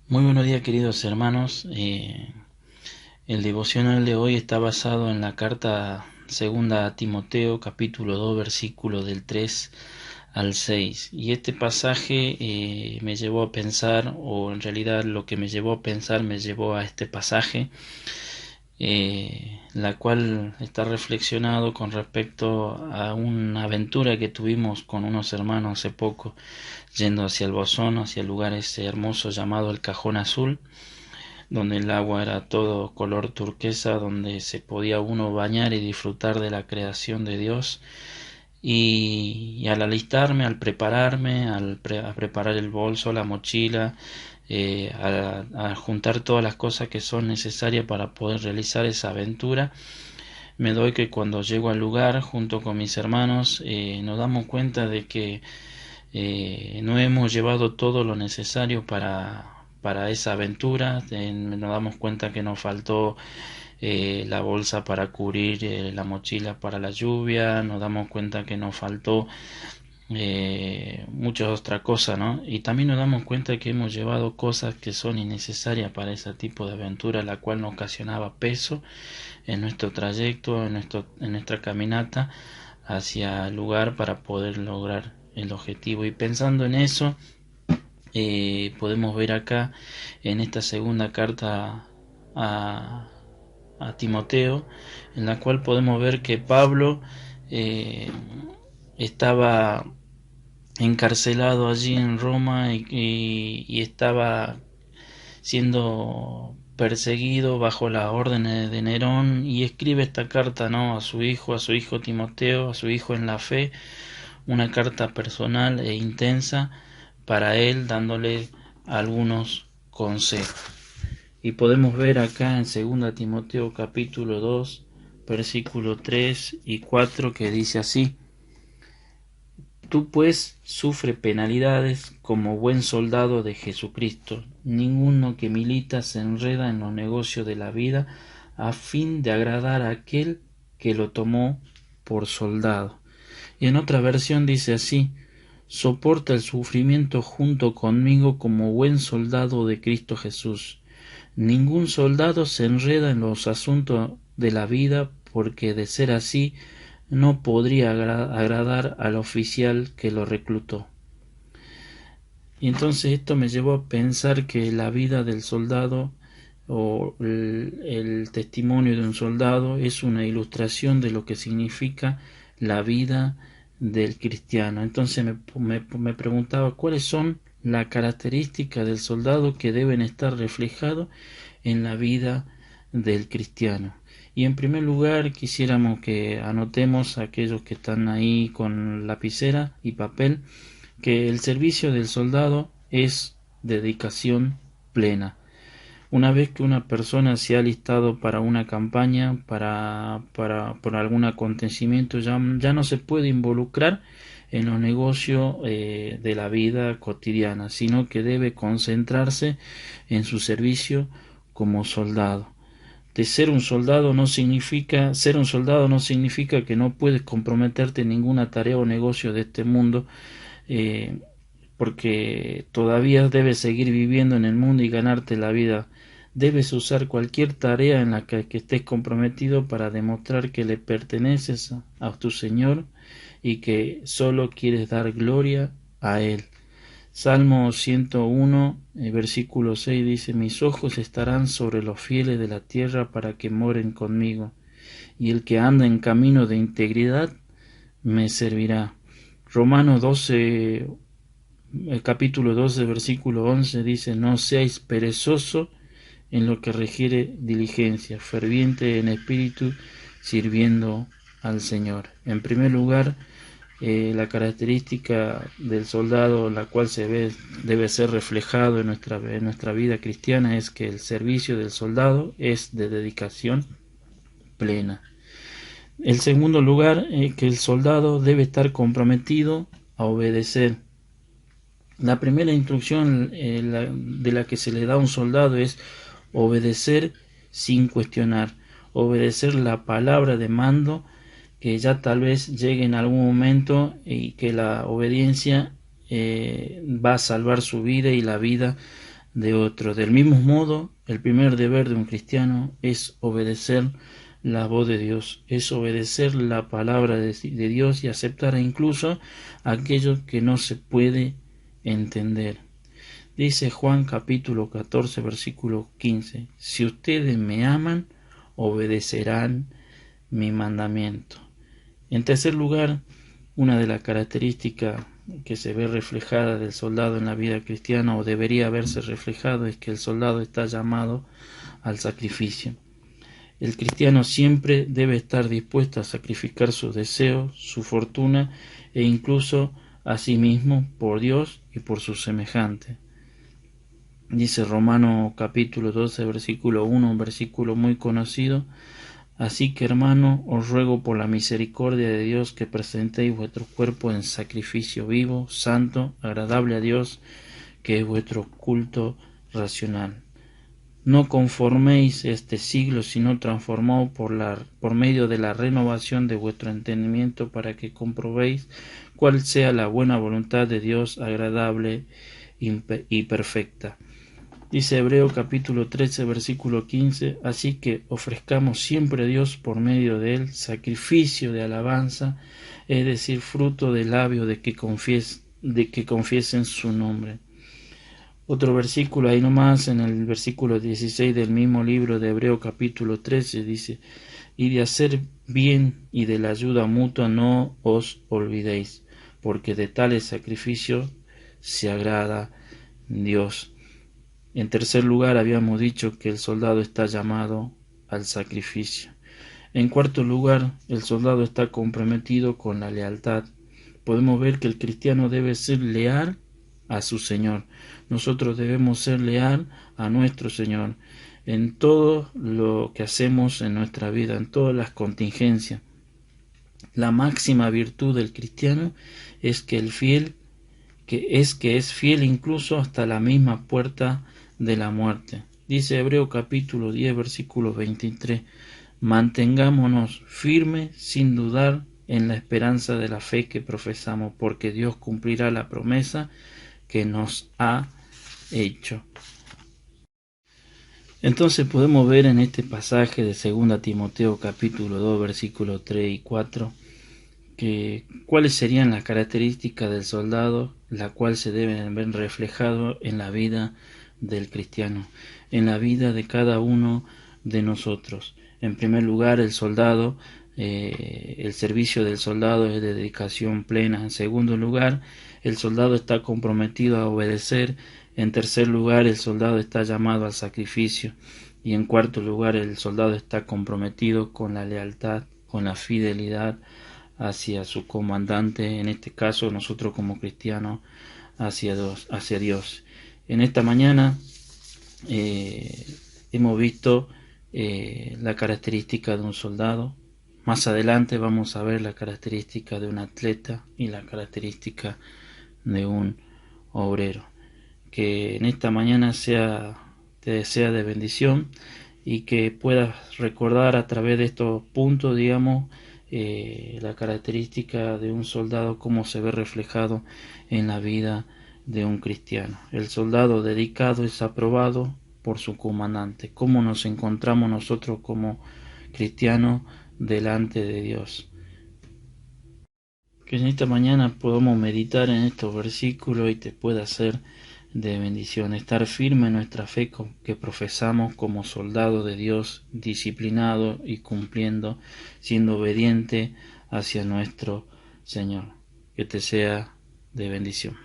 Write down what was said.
Muy buenos días, queridos hermanos. El devocional de hoy está basado en la carta segunda a Timoteo, capítulo 2, versículo del 3 al 6. Y este pasaje me llevó a pensar, o en realidad lo que me llevó a pensar me llevó a este pasaje, la cual está reflexionado con respecto a una aventura que tuvimos con unos hermanos hace poco, yendo hacia el Bozón, hacia el lugar ese hermoso llamado el Cajón Azul, donde el agua era todo color turquesa, donde se podía uno bañar y disfrutar de la creación de Dios. Y al alistarme, al prepararme, a preparar el bolso, la mochila, a juntar todas las cosas que son necesarias para poder realizar esa aventura, me doy que cuando llego al lugar junto con mis hermanos nos damos cuenta de que no hemos llevado todo lo necesario para esa aventura. Nos damos cuenta que nos faltó la bolsa para cubrir la mochila para la lluvia, nos damos cuenta que nos faltó muchas otras cosas, ¿no? Y también nos damos cuenta que hemos llevado cosas que son innecesarias para ese tipo de aventura, la cual nos ocasionaba peso en nuestro trayecto, en nuestra caminata hacia el lugar para poder lograr el objetivo. Y pensando en eso, podemos ver acá en esta segunda carta a, a Timoteo, en la cual podemos ver que Pablo eh, estaba encarcelado allí en Roma y estaba siendo perseguido bajo las órdenes de Nerón, y escribe esta carta, ¿no?, a su hijo Timoteo, a su hijo en la fe, una carta personal e intensa para él, dándole algunos consejos. Y podemos ver acá en 2 Timoteo capítulo 2 versículo 3 y 4 que dice así: Tú pues sufre penalidades como buen soldado de Jesucristo. Ninguno que milita se enreda en los negocios de la vida a fin de agradar a aquel que lo tomó por soldado. Y en otra versión dice así: soporta el sufrimiento junto conmigo como buen soldado de Cristo Jesús. Ningún soldado se enreda en los asuntos de la vida, porque de ser así no podría agradar al oficial que lo reclutó. Y entonces esto me llevó a pensar que la vida del soldado o el testimonio de un soldado es una ilustración de lo que significa la vida del cristiano. Entonces me preguntaba cuáles son las características del soldado que deben estar reflejadas en la vida del cristiano. Y en primer lugar quisiéramos que anotemos, aquellos que están ahí con lapicera y papel, que el servicio del soldado es dedicación plena. Una vez que una persona se ha alistado para una campaña, por algún acontecimiento, ya no se puede involucrar en los negocios de la vida cotidiana, sino que debe concentrarse en su servicio como soldado. Ser un soldado no significa que no puedes comprometerte en ninguna tarea o negocio de este mundo, eh, porque todavía debes seguir viviendo en el mundo y ganarte la vida. Debes usar cualquier tarea en la que estés comprometido para demostrar que le perteneces a tu Señor y que solo quieres dar gloria a Él. Salmo 101, versículo 6 dice: mis ojos estarán sobre los fieles de la tierra para que moren conmigo, y el que anda en camino de integridad me servirá. Romanos 12, el capítulo 12, versículo 11 dice: no seáis perezosos en lo que requiere diligencia, ferviente en espíritu, sirviendo al Señor. En primer lugar, la característica del soldado, la cual debe ser reflejado en nuestra vida cristiana, es que el servicio del soldado es de dedicación plena. En segundo lugar, que el soldado debe estar comprometido a obedecer. La primera instrucción de la que se le da a un soldado es obedecer sin cuestionar, obedecer la palabra de mando, que ya tal vez llegue en algún momento y que la obediencia va a salvar su vida y la vida de otro. Del mismo modo, el primer deber de un cristiano es obedecer la voz de Dios, es obedecer la palabra de Dios y aceptar incluso aquello que no se puede entender. Dice Juan capítulo 14 versículo 15: si ustedes me aman, obedecerán mi mandamiento. En tercer lugar, una de las características que se ve reflejada del soldado en la vida cristiana, o debería verse reflejado, es que el soldado está llamado al sacrificio. El cristiano siempre debe estar dispuesto a sacrificar sus deseos, su fortuna e incluso a sí mismo por Dios y por sus semejantes. Dice Romano capítulo 12 versículo 1, un versículo muy conocido: así que, hermano, os ruego por la misericordia de Dios que presentéis vuestro cuerpo en sacrificio vivo, santo, agradable a Dios, que es vuestro culto racional. No conforméis este siglo, sino transformaos por medio de la renovación de vuestro entendimiento, para que comprobéis cuál sea la buena voluntad de Dios, agradable y perfecta. Dice Hebreo capítulo 13 versículo 15: así que ofrezcamos siempre a Dios por medio de él sacrificio de alabanza, es decir, fruto del labio de que confiesen su nombre. Otro versículo ahí nomás, en el versículo 16 del mismo libro de Hebreo capítulo 13, dice: y de hacer bien y de la ayuda mutua no os olvidéis, porque de tales sacrificios se agrada Dios. En tercer lugar, habíamos dicho que el soldado está llamado al sacrificio. En cuarto lugar, el soldado está comprometido con la lealtad. Podemos ver que el cristiano debe ser leal a su Señor. Nosotros debemos ser leal a nuestro Señor en todo lo que hacemos en nuestra vida, en todas las contingencias. La máxima virtud del cristiano es que es fiel incluso hasta la misma puerta de la muerte. Dice Hebreo capítulo 10 versículo 23: mantengámonos firmes sin dudar en la esperanza de la fe que profesamos, porque Dios cumplirá la promesa que nos ha hecho. Entonces podemos ver en este pasaje de 2 Timoteo capítulo 2 versículos 3 y 4 que cuáles serían las características del soldado, la cual se deben ver reflejado en la vida del cristiano, en la vida de cada uno de nosotros. En primer lugar, el soldado, el servicio del soldado es de dedicación plena. En segundo lugar, el soldado está comprometido a obedecer. En tercer lugar, el soldado está llamado al sacrificio. Y en cuarto lugar, el soldado está comprometido con la lealtad, con la fidelidad hacia su comandante, en este caso nosotros como cristianos, hacia Dios. En esta mañana hemos visto la característica de un soldado. Más adelante vamos a ver la característica de un atleta y la característica de un obrero. Que en esta mañana te sea de bendición y que puedas recordar a través de estos puntos, digamos, la característica de un soldado, cómo se ve reflejado en la vida de un cristiano. El soldado dedicado es aprobado por su comandante. ¿Cómo nos encontramos nosotros como cristianos delante de Dios? Que en esta mañana podamos meditar en estos versículos y te pueda ser de bendición, estar firme en nuestra fe que profesamos como soldado de Dios, disciplinado y cumpliendo, siendo obediente hacia nuestro Señor. Que te sea de bendición.